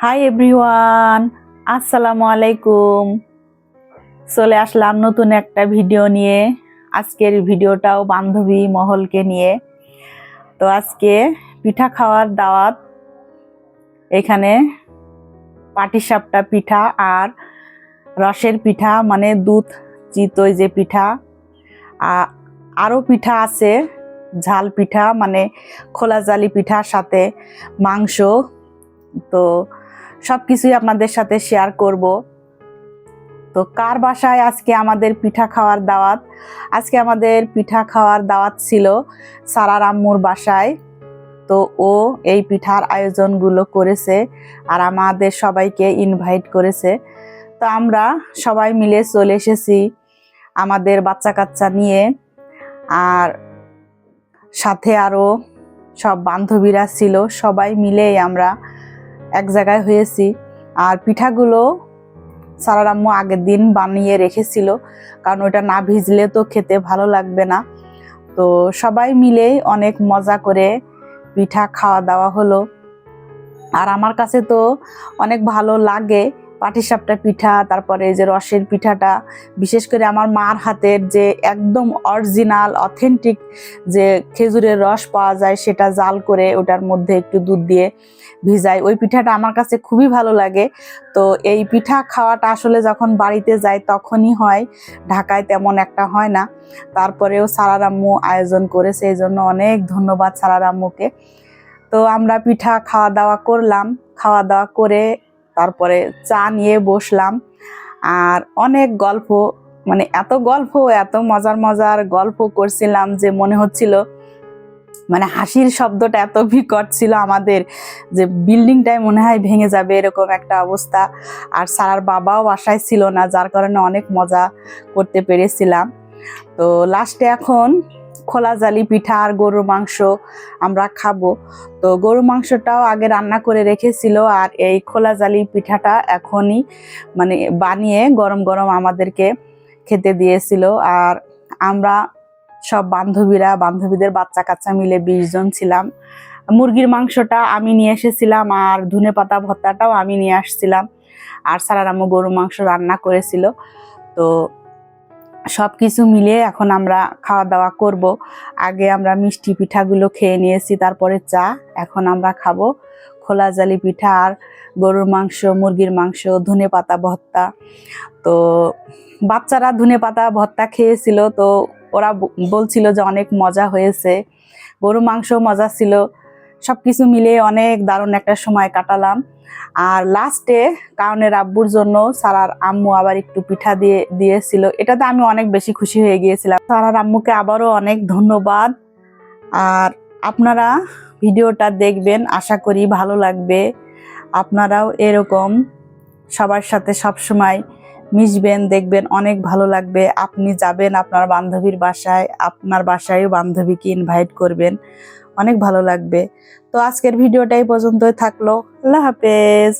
Hi everyone, আসসালামু আলাইকুম। চলে আসলাম নতুন একটা ভিডিও নিয়ে। আজকের ভিডিওটাও বান্ধবী মহলকে নিয়ে। তো আজকে পিঠা খাওয়ার দাওয়াত। এখানে পাটিসাপটা পিঠা আর রসের পিঠা, মানে দুধ চিতই যে পিঠা, আরও পিঠা আছে, ঝাল পিঠা মানে খোলা জালি পিঠার সাথে মাংস। তো সব কিছুই আপনাদের সাথে শেয়ার করব। তো কার বাসায় আজকে আমাদের পিঠা খাওয়ার দাওয়াত? আজকে আমাদের পিঠা খাওয়ার দাওয়াত ছিল সারার আম্মুর বাসায়। তো ও এই পিঠার আয়োজনগুলো করেছে আর আমাদের সবাইকে ইনভাইট করেছে। তো আমরা সবাই মিলে চলে এসেছি আমাদের বাচ্চা কাচ্চা নিয়ে, আর সাথে আরও সব বান্ধবীরা ছিল। সবাই মিলেই আমরা এক জায়গায় হয়েছি। আর পিঠাগুলো সারার আম্মু আগের দিন বানিয়ে রেখেছিল, কারণ ওটা না ভিজলে তো খেতে ভালো লাগবে না। তো সবাই মিলেই অনেক মজা করে পিঠা খাওয়া দাওয়া হলো। আর আমার কাছে তো অনেক ভালো লাগে পাটিসাপটা পিঠা, তারপরে এই যে রসের পিঠাটা। বিশেষ করে আমার মার হাতের যে একদম অরিজিনাল অথেন্টিক যে খেজুরের রস পাওয়া যায়, সেটা জাল করে ওটার মধ্যে একটু দুধ দিয়ে ভিজাই, ওই পিঠাটা আমার কাছে খুবই ভালো লাগে। তো এই পিঠা খাওয়াটা আসলে যখন বাড়িতে যাই তখনই হয়, ঢাকায় তেমন একটা হয় না। তারপরেও সারার আম্মু আয়োজন করেছে, এই জন্য অনেক ধন্যবাদ সারার আম্মুকে। তো আমরা পিঠা খাওয়া দাওয়া করলাম, খাওয়া দাওয়া করে তারপরে চা নিয়ে বসলাম। আর অনেক গল্প, মানে এত গল্প, এত মজার মজার গল্প করছিলাম যে মনে হচ্ছিল, মানে হাসির শব্দটা এত বিকট ছিল আমাদের যে বিল্ডিংটাই মনে হয় ভেঙে যাবে, এরকম একটা অবস্থা। আর সারার বাবাও বাসায় ছিল না, যার কারণে অনেক মজা করতে পেরেছিলাম। তো লাস্টে এখন খোলা জালি পিঠা আর গরুর মাংস আমরা খাবো। তো গরুর মাংসটাও আগে রান্না করে রেখেছিল, আর এই খোলা জালি পিঠাটা এখনই মানে বানিয়ে গরম গরম আমাদেরকে খেতে দিয়েছিল। আর আমরা সব বান্ধবীদের বাচ্চা কাচ্চা মিলে 20 জন ছিলাম। মুরগির মাংসটা আমি নিয়ে এসেছিলাম, আর ধনেপাতা ভর্তাটাও আমি নিয়ে আসছিলাম। আর সারার আম্মু গরুর মাংস রান্না করেছিল। তো সব কিছু মিলিয়ে এখন আমরা খাওয়া দাওয়া করব। আগে আমরা মিষ্টি পিঠাগুলো খেয়ে নিয়েছি, তারপরে চা। এখন আমরা খাবো খোলা জালি পিঠা আর গরুর মাংস, মুরগির মাংস, ধনেপাতা ভর্তা। তো বাচ্চারা ধনেপাতা ভর্তা খেয়েছিল, তো ওরা বলছিল যে অনেক মজা হয়েছে, গরুর মাংস মজা ছিল। সব কিছু মিলিয়ে অনেক দারুণ একটা সময় কাটালাম। আর লাস্টে কারণের আব্বুর জন্য সারার আম্মু আবার একটু পিঠা দিয়েছিল, এটাতে আমি অনেক বেশি খুশি হয়ে গিয়েছিলাম। সারার আম্মুকে আবারও অনেক ধন্যবাদ। আর আপনারা ভিডিওটা দেখবেন, আশা করি ভালো লাগবে। আপনারাও এরকম সবার সাথে সবসময় মিশবেন, দেখবেন অনেক ভালো লাগবে। আপনি যাবেন আপনার বান্ধবীর বাসায়, আপনার বাসায়ও বান্ধবীকে ইনভাইট করবেন, অনেক ভালো লাগবে। তো আজকের ভিডিওটা এই পর্যন্তই থাকলো। আল্লাহ হাফেজ।